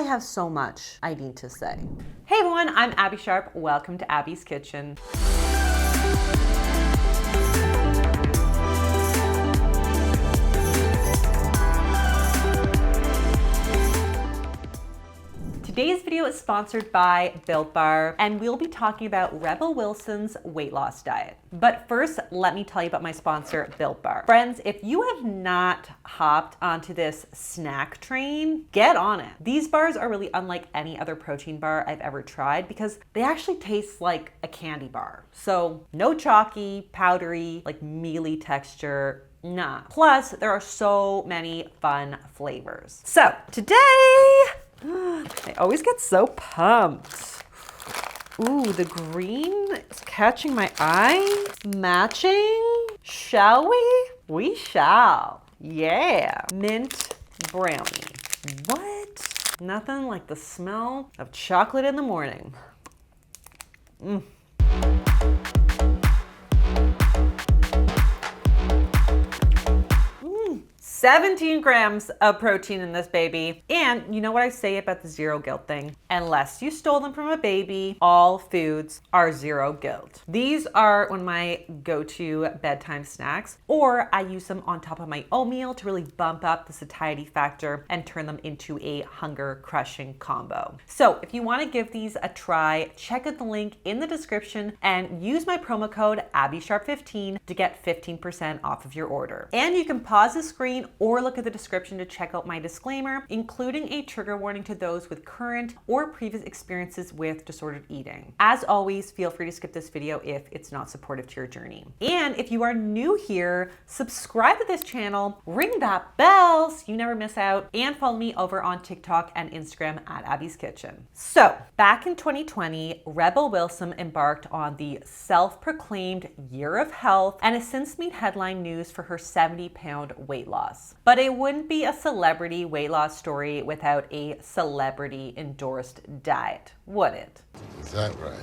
have so much I need to say. Hey everyone, I'm Abbey Sharp. Welcome to Abby's Kitchen. Today's video is sponsored by Built Bar, and we'll be talking about Rebel Wilson's weight loss diet. But first, let me tell you about my sponsor, Built Bar. Friends, if you have not hopped onto this snack train, get on it. These bars are really unlike any other protein bar I've ever tried because they actually taste like a candy bar. So no chalky, powdery, like mealy texture. Nah. Plus, there are so many fun flavors. So today, I always get so pumped. Ooh, the green is catching my eye. Matching? Shall we? We shall. Yeah. Mint brownie. What? Nothing like the smell of chocolate in the morning. 17 grams of protein in this baby. And you know what I say about the zero guilt thing? Unless you stole them from a baby, all foods are zero guilt. These are one of my go-to bedtime snacks, or I use them on top of my oatmeal to really bump up the satiety factor and turn them into a hunger-crushing combo. So if you want to give these a try, check out the link in the description and use my promo code AbbeySharp15 to get 15% off of your order. And you can pause the screen or look at the description to check out my disclaimer, including a trigger warning to those with current or previous experiences with disordered eating. As always, feel free to skip this video if it's not supportive to your journey. And if you are new here, subscribe to this channel, ring that bell so you never miss out, and follow me over on TikTok and Instagram at Abby's Kitchen. So, back in 2020, Rebel Wilson embarked on the self-proclaimed Year of Health and has since made headline news for her 70-pound weight loss. But it wouldn't be a celebrity weight loss story without a celebrity endorsed diet, would it? Is that right?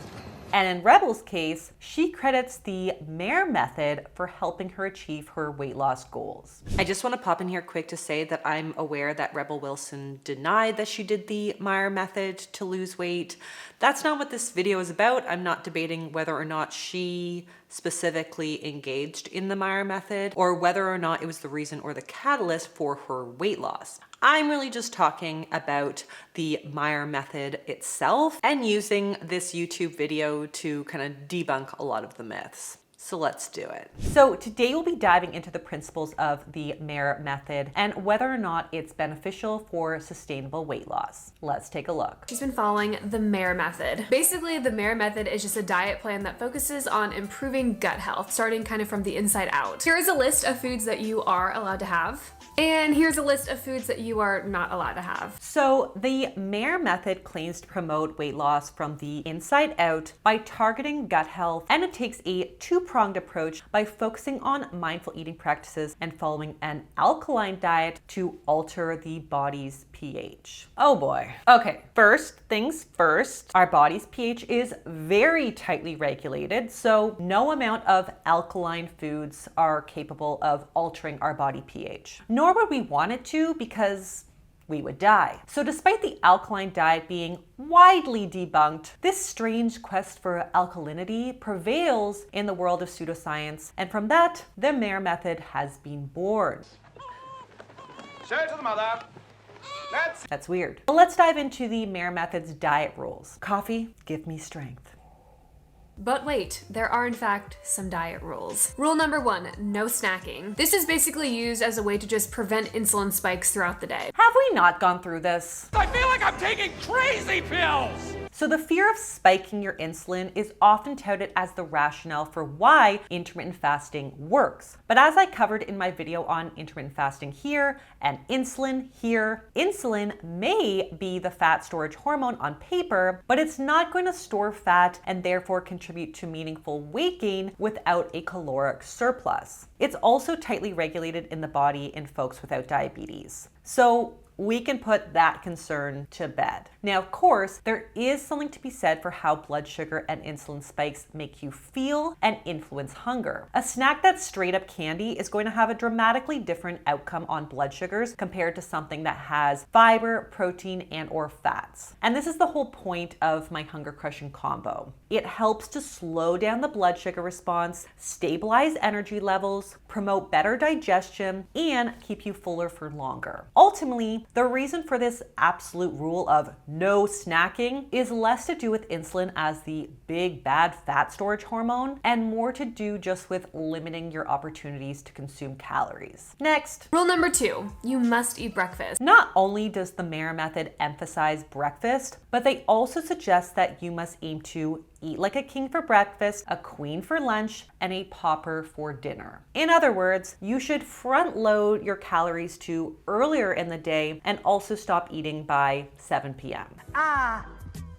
And in Rebel's case, she credits the Mayr Method for helping her achieve her weight loss goals. I just want to pop in here quick to say that I'm aware that Rebel Wilson denied that she did the Mayr Method to lose weight. That's not what this video is about. I'm not debating whether or not she specifically engaged in the Mayr Method or whether or not it was the reason or the catalyst for her weight loss. I'm really just talking about the Mayr Method itself and using this YouTube video to kind of debunk a lot of the myths. So let's do it. So today we'll be diving into the principles of the Mayr Method and whether or not it's beneficial for sustainable weight loss. Let's take a look. She's been following the Mayr Method. Basically, the Mayr Method is just a diet plan that focuses on improving gut health, starting kind of from the inside out. Here is a list of foods that you are allowed to have. And here's a list of foods that you are not allowed to have. So the Mayr Method claims to promote weight loss from the inside out by targeting gut health, and it takes a two-pronged approach by focusing on mindful eating practices and following an alkaline diet to alter the body's pH. Oh boy. Okay, first things first, our body's pH is very tightly regulated, so no amount of alkaline foods are capable of altering our body pH. Nor would we want it to, because we would die. So despite the alkaline diet being widely debunked, this strange quest for alkalinity prevails in the world of pseudoscience, and from that, the Mayr Method has been born. Show it to the mother. That's weird. But let's dive into the Mayr Method's diet rules. Coffee, give me strength. But wait, there are in fact some diet rules. Rule number 1, no snacking. This is basically used as a way to just prevent insulin spikes throughout the day. Have we not gone through this? I feel like I'm taking crazy pills! So the fear of spiking your insulin is often touted as the rationale for why intermittent fasting works. But as I covered in my video on intermittent fasting here and insulin here, insulin may be the fat storage hormone on paper, but it's not going to store fat and therefore contribute to meaningful weight gain without a caloric surplus. It's also tightly regulated in the body in folks without diabetes. So we can put that concern to bed. Now, of course, there is something to be said for how blood sugar and insulin spikes make you feel and influence hunger. A snack that's straight up candy is going to have a dramatically different outcome on blood sugars compared to something that has fiber, protein, and or fats. And this is the whole point of my hunger crushing combo. It helps to slow down the blood sugar response, stabilize energy levels, promote better digestion, and keep you fuller for longer. Ultimately, the reason for this absolute rule of no snacking is less to do with insulin as the big bad fat storage hormone and more to do just with limiting your opportunities to consume calories. Next. Rule number 2, you must eat breakfast. Not only does the Mayr Method emphasize breakfast, but they also suggest that you must aim to eat like a king for breakfast, a queen for lunch, and a pauper for dinner. In other words, you should front load your calories to earlier in the day and also stop eating by 7 p.m.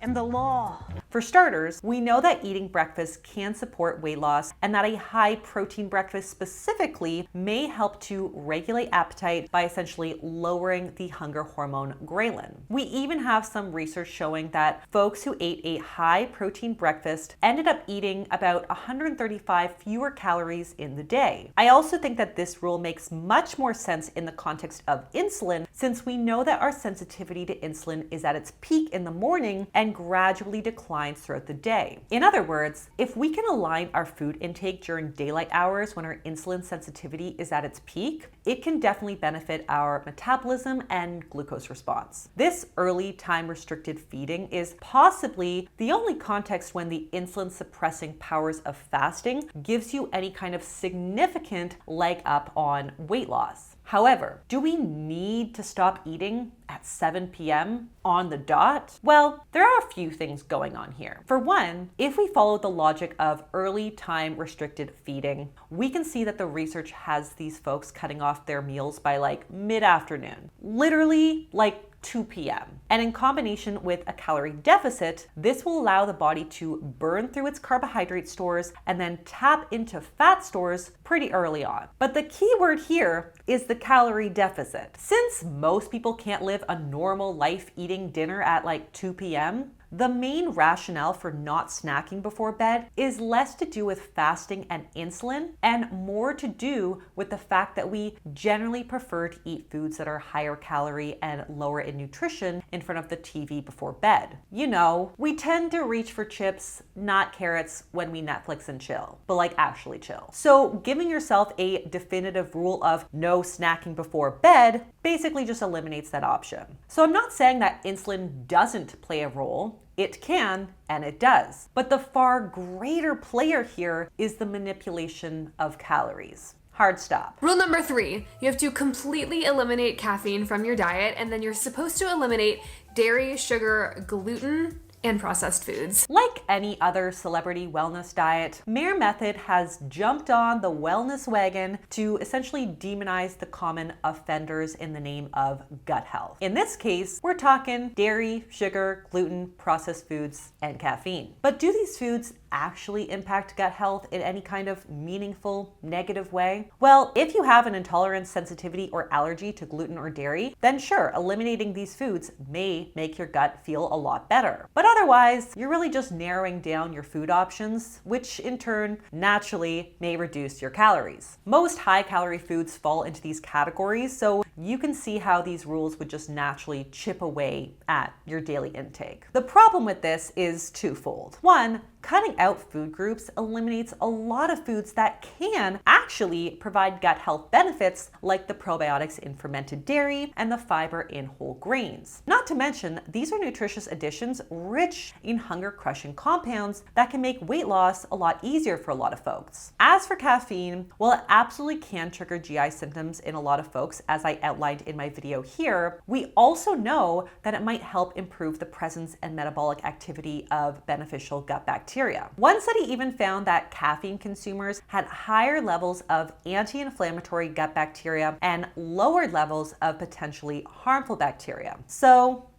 And the law. For starters, we know that eating breakfast can support weight loss and that a high protein breakfast specifically may help to regulate appetite by essentially lowering the hunger hormone ghrelin. We even have some research showing that folks who ate a high protein breakfast ended up eating about 135 fewer calories in the day. I also think that this rule makes much more sense in the context of insulin, since we know that our sensitivity to insulin is at its peak in the morning and gradually declines throughout the day. In other words, if we can align our food intake during daylight hours when our insulin sensitivity is at its peak, it can definitely benefit our metabolism and glucose response. This early time restricted feeding is possibly the only context when the insulin suppressing powers of fasting gives you any kind of significant leg up on weight loss. However, do we need to stop eating at 7 p.m. on the dot? Well, there are a few things going on here. For one, if we follow the logic of early time restricted feeding, we can see that the research has these folks cutting off their meals by like mid-afternoon, literally like 2 p.m. And in combination with a calorie deficit, this will allow the body to burn through its carbohydrate stores and then tap into fat stores pretty early on. But the key word here is the calorie deficit. Since most people can't live a normal life eating dinner at like 2 p.m., the main rationale for not snacking before bed is less to do with fasting and insulin and more to do with the fact that we generally prefer to eat foods that are higher calorie and lower in nutrition in front of the TV before bed. You know, we tend to reach for chips, not carrots, when we Netflix and chill, but like actually chill. So giving yourself a definitive rule of no snacking before bed basically just eliminates that option. So I'm not saying that insulin doesn't play a role. It can, and it does. But the far greater player here is the manipulation of calories. Hard stop. Rule number 3, you have to completely eliminate caffeine from your diet, and then you're supposed to eliminate dairy, sugar, gluten, and processed foods. Like any other celebrity wellness diet, Mayr Method has jumped on the wellness wagon to essentially demonize the common offenders in the name of gut health. In this case, we're talking dairy, sugar, gluten, processed foods, and caffeine. But do these foods actually impact gut health in any kind of meaningful, negative way? Well, if you have an intolerance, sensitivity, or allergy to gluten or dairy, then sure, eliminating these foods may make your gut feel a lot better. But otherwise, you're really just narrowing down your food options, which in turn naturally may reduce your calories. Most high-calorie foods fall into these categories, so you can see how these rules would just naturally chip away at your daily intake. The problem with this is twofold. One, cutting out food groups eliminates a lot of foods that can actually provide gut health benefits, like the probiotics in fermented dairy and the fiber in whole grains. Not to mention, these are nutritious additions rich in hunger-crushing compounds that can make weight loss a lot easier for a lot of folks. As for caffeine, while it absolutely can trigger GI symptoms in a lot of folks, as I outlined in my video here, we also know that it might help improve the presence and metabolic activity of beneficial gut bacteria. One study even found that caffeine consumers had higher levels of anti-inflammatory gut bacteria and lower levels of potentially harmful bacteria. So,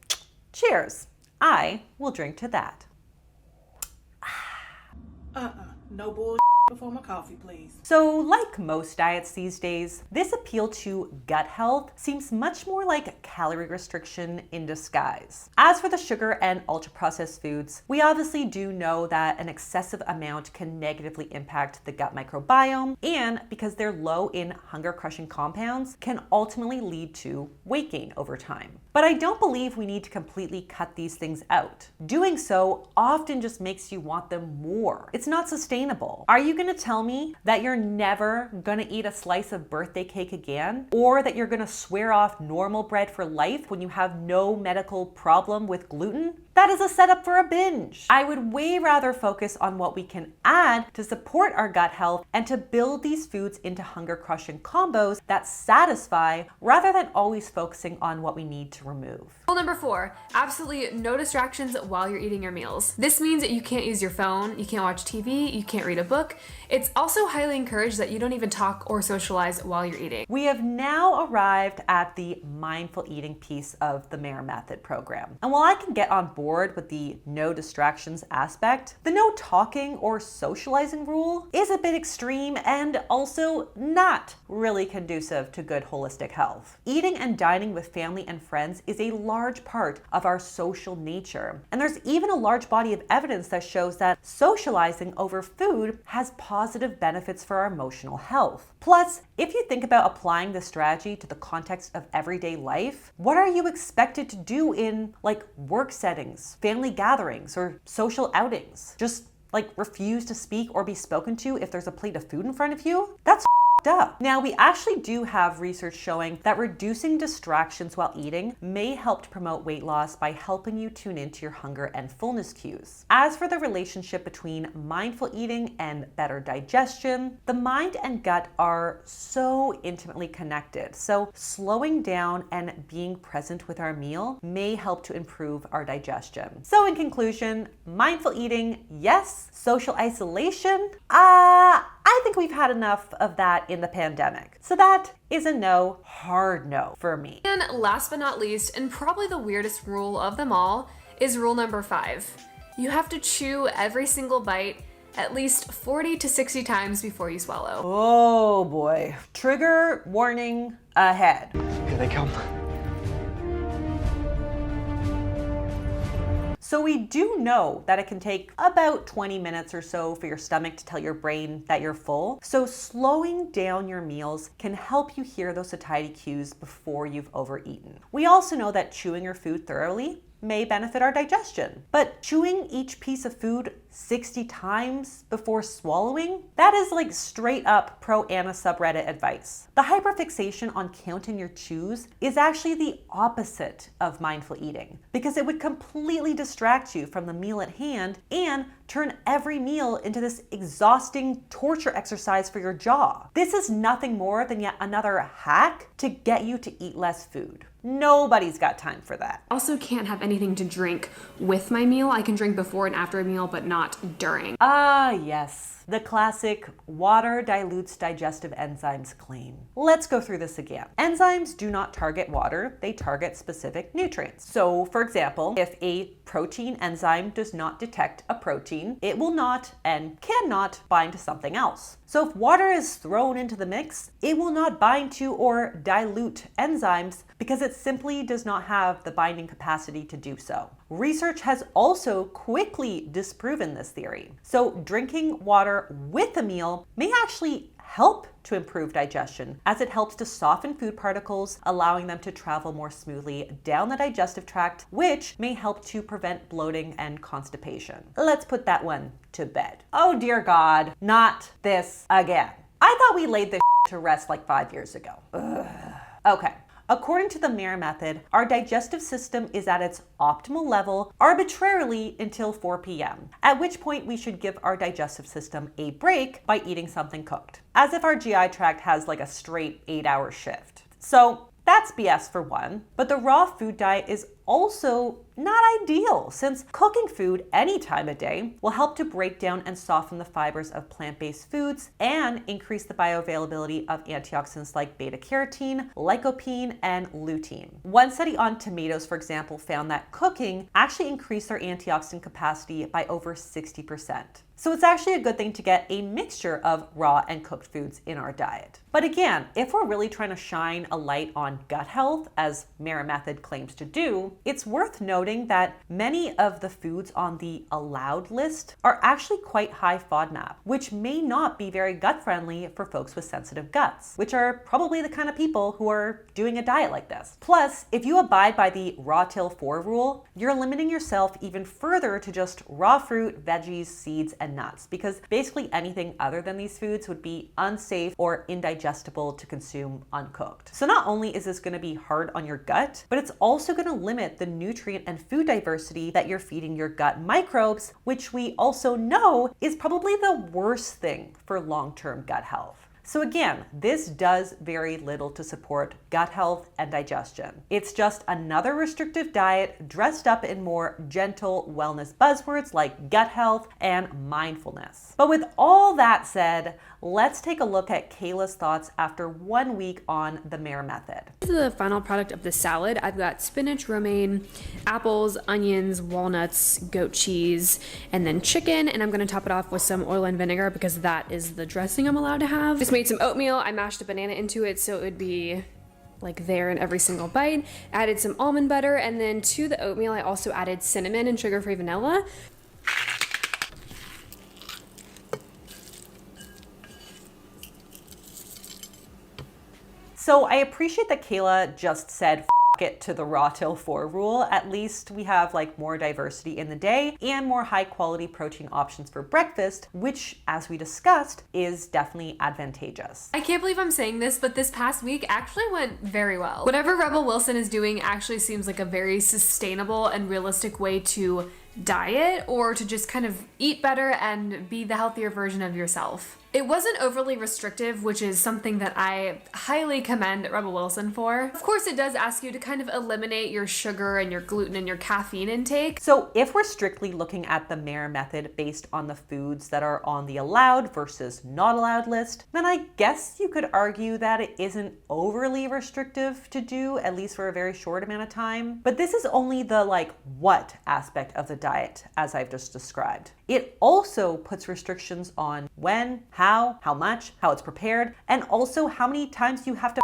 cheers. I will drink to that. No bull. before my coffee, please. So like most diets these days, this appeal to gut health seems much more like calorie restriction in disguise. As for the sugar and ultra-processed foods, we obviously do know that an excessive amount can negatively impact the gut microbiome, and because they're low in hunger-crushing compounds, can ultimately lead to weight gain over time. But I don't believe we need to completely cut these things out. Doing so often just makes you want them more. It's not sustainable. Are you gonna tell me that you're never gonna eat a slice of birthday cake again? Or that you're gonna swear off normal bread for life when you have no medical problem with gluten? That is a setup for a binge. I would way rather focus on what we can add to support our gut health and to build these foods into hunger-crushing combos that satisfy rather than always focusing on what we need to remove. Rule number 4, absolutely no distractions while you're eating your meals. This means that you can't use your phone, you can't watch TV, you can't read a book. It's also highly encouraged that you don't even talk or socialize while you're eating. We have now arrived at the mindful eating piece of the Mayr Method program. And while I can get on board with the no distractions aspect, the no talking or socializing rule is a bit extreme and also not really conducive to good holistic health. Eating and dining with family and friends is a large part of our social nature. And there's even a large body of evidence that shows that socializing over food has positive benefits for our emotional health. Plus, if you think about applying this strategy to the context of everyday life, what are you expected to do in like work settings, family gatherings, or social outings? Just like refuse to speak or be spoken to if there's a plate of food in front of you? That's up. Now, we actually do have research showing that reducing distractions while eating may help to promote weight loss by helping you tune into your hunger and fullness cues. As for the relationship between mindful eating and better digestion, the mind and gut are so intimately connected. So slowing down and being present with our meal may help to improve our digestion. So in conclusion, mindful eating, yes. Social isolation, I think we've had enough of that in the pandemic. So that is a no, hard no for me. And last but not least, and probably the weirdest rule of them all, is rule number 5. You have to chew every single bite at least 40 to 60 times before you swallow. Oh boy. Trigger warning ahead. Here they come. So we do know that it can take about 20 minutes or so for your stomach to tell your brain that you're full. So slowing down your meals can help you hear those satiety cues before you've overeaten. We also know that chewing your food thoroughly may benefit our digestion, but chewing each piece of food 60 times before swallowing, that is like straight up pro-Anna subreddit advice. The hyperfixation on counting your chews is actually the opposite of mindful eating because it would completely distract you from the meal at hand and turn every meal into this exhausting torture exercise for your jaw. This is nothing more than yet another hack to get you to eat less food. Nobody's got time for that. Also can't have anything to drink with my meal. I can drink before and after a meal, but not during. Ah, yes. The classic water dilutes digestive enzymes claim. Let's go through this again. Enzymes do not target water, they target specific nutrients. So, for example, if a protein enzyme does not detect a protein, it will not and cannot bind to something else. So if water is thrown into the mix, it will not bind to or dilute enzymes because it simply does not have the binding capacity to do so. Research has also quickly disproven this theory. So drinking water with a meal may actually help to improve digestion as it helps to soften food particles, allowing them to travel more smoothly down the digestive tract, which may help to prevent bloating and constipation. Let's put that one to bed. Oh dear God, not this again. I thought we laid this to rest like 5 years ago. Ugh. Okay. According to the Mayr Method, our digestive system is at its optimal level arbitrarily until 4 p.m., at which point we should give our digestive system a break by eating something cooked, as if our GI tract has like a straight 8-hour shift. So that's BS for one, but the raw food diet is also not ideal, since cooking food any time of day will help to break down and soften the fibers of plant-based foods and increase the bioavailability of antioxidants like beta-carotene, lycopene, and lutein. One study on tomatoes, for example, found that cooking actually increased their antioxidant capacity by over 60%. So it's actually a good thing to get a mixture of raw and cooked foods in our diet. But again, if we're really trying to shine a light on gut health, as Mayr Method claims to do, it's worth noting that many of the foods on the allowed list are actually quite high FODMAP, which may not be very gut friendly for folks with sensitive guts, which are probably the kind of people who are doing a diet like this. Plus, if you abide by the raw till 4 rule, you're limiting yourself even further to just raw fruit, veggies, seeds, and nuts, because basically anything other than these foods would be unsafe or indigestible to consume uncooked. So not only is this going to be hard on your gut, but it's also going to limit the nutrient and food diversity that you're feeding your gut microbes, which we also know is probably the worst thing for long-term gut health. So again, this does very little to support gut health and digestion. It's just another restrictive diet dressed up in more gentle wellness buzzwords like gut health and mindfulness. But with all that said, let's take a look at Kayla's thoughts after 1 week on the Mayr Method. This is the final product of the salad. I've got spinach, romaine, apples, onions, walnuts, goat cheese, and then chicken. And I'm gonna top it off with some oil and vinegar because that is the dressing I'm allowed to have. Just made some oatmeal. I mashed a banana into it so it would be like there in every single bite. Added some almond butter, and then to the oatmeal I also added cinnamon and sugar-free vanilla. So I appreciate that Kayla just said it to the raw till 4 rule. At least we have like more diversity in the day and more high quality protein options for breakfast, which, as we discussed, is definitely advantageous. I can't believe I'm saying this, but this past week actually went very well. Whatever Rebel Wilson is doing actually seems like a very sustainable and realistic way to diet, or to just kind of eat better and be the healthier version of yourself. It wasn't overly restrictive, which is something that I highly commend Rebel Wilson for. Of course, it does ask you to kind of eliminate your sugar and your gluten and your caffeine intake. So if we're strictly looking at the Mayr Method based on the foods that are on the allowed versus not allowed list, then I guess you could argue that it isn't overly restrictive to do, at least for a very short amount of time. But this is only the what aspect of the diet, as I've just described. It also puts restrictions on when, how much, how it's prepared, and also how many times you have to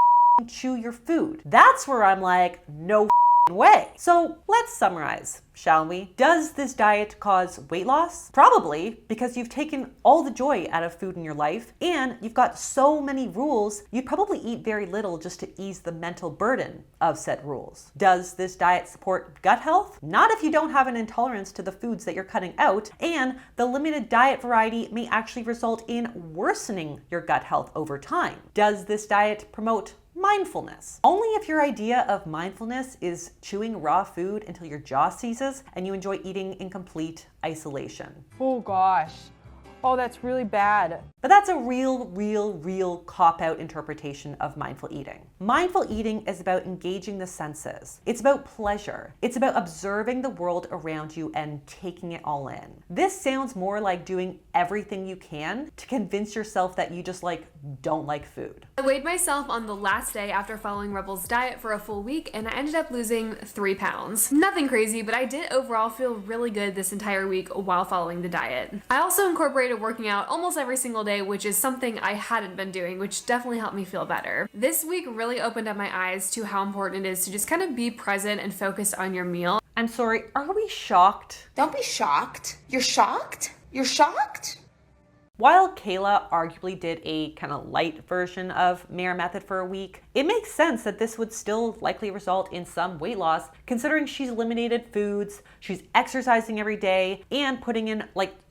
chew your food. That's where I'm like, no way. So let's summarize, shall we? Does this diet cause weight loss? Probably, because you've taken all the joy out of food in your life and you've got so many rules, you'd probably eat very little just to ease the mental burden of said rules. Does this diet support gut health? Not if you don't have an intolerance to the foods that you're cutting out, and the limited diet variety may actually result in worsening your gut health over time. Does this diet promote mindfulness? Only if your idea of mindfulness is chewing raw food until your jaw seizes and you enjoy eating in complete isolation. Oh gosh. Oh, that's really bad. But that's a real cop-out interpretation of mindful eating. Mindful eating is about engaging the senses. It's about pleasure. It's about observing the world around you and taking it all in. This sounds more like doing everything you can to convince yourself that you just don't like food. I weighed myself on the last day after following Rebel's diet for a full week, and I ended up losing 3 pounds. Nothing crazy, but I did overall feel really good this entire week while following the diet. I also incorporated working out almost every single day, which is something I hadn't been doing, which definitely helped me feel better. This week really opened up my eyes to how important it is to just kind of be present and focused on your meal. I'm sorry, are we shocked? Don't be shocked. You're shocked? You're shocked? While Kayla arguably did a kind of light version of Mayr Method for a week, it makes sense that this would still likely result in some weight loss, considering she's eliminated foods, she's exercising every day, and putting in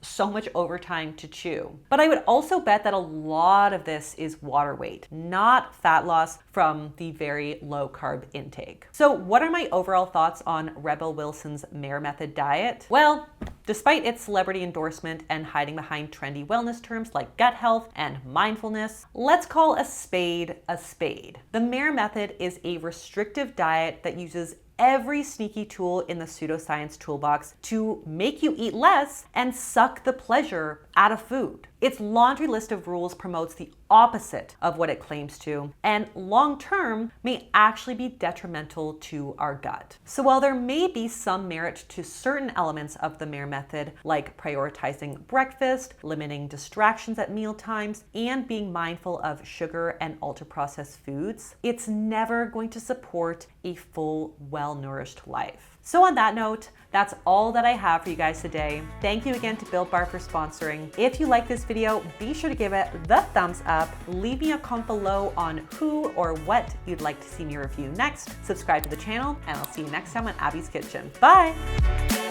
so much overtime to chew. But I would also bet that a lot of this is water weight, not fat loss from the very low carb intake. So what are my overall thoughts on Rebel Wilson's Mayr Method diet? Well, despite its celebrity endorsement and hiding behind trendy wellness terms like gut health and mindfulness, let's call a spade a spade. The Mayr Method is a restrictive diet that uses every sneaky tool in the pseudoscience toolbox to make you eat less and suck the pleasure out of food. Its laundry list of rules promotes the opposite of what it claims to, and long term may actually be detrimental to our gut. So while there may be some merit to certain elements of the Mayr method, like prioritizing breakfast, limiting distractions at meal times, and being mindful of sugar and ultra-processed foods, it's never going to support a full, well-nourished life. So on that note, that's all that I have for you guys today. Thank you again to Built Bar for sponsoring. If you like this video, be sure to give it the thumbs up. Leave me a comment below on who or what you'd like to see me review next. Subscribe to the channel, and I'll see you next time on Abby's Kitchen. Bye!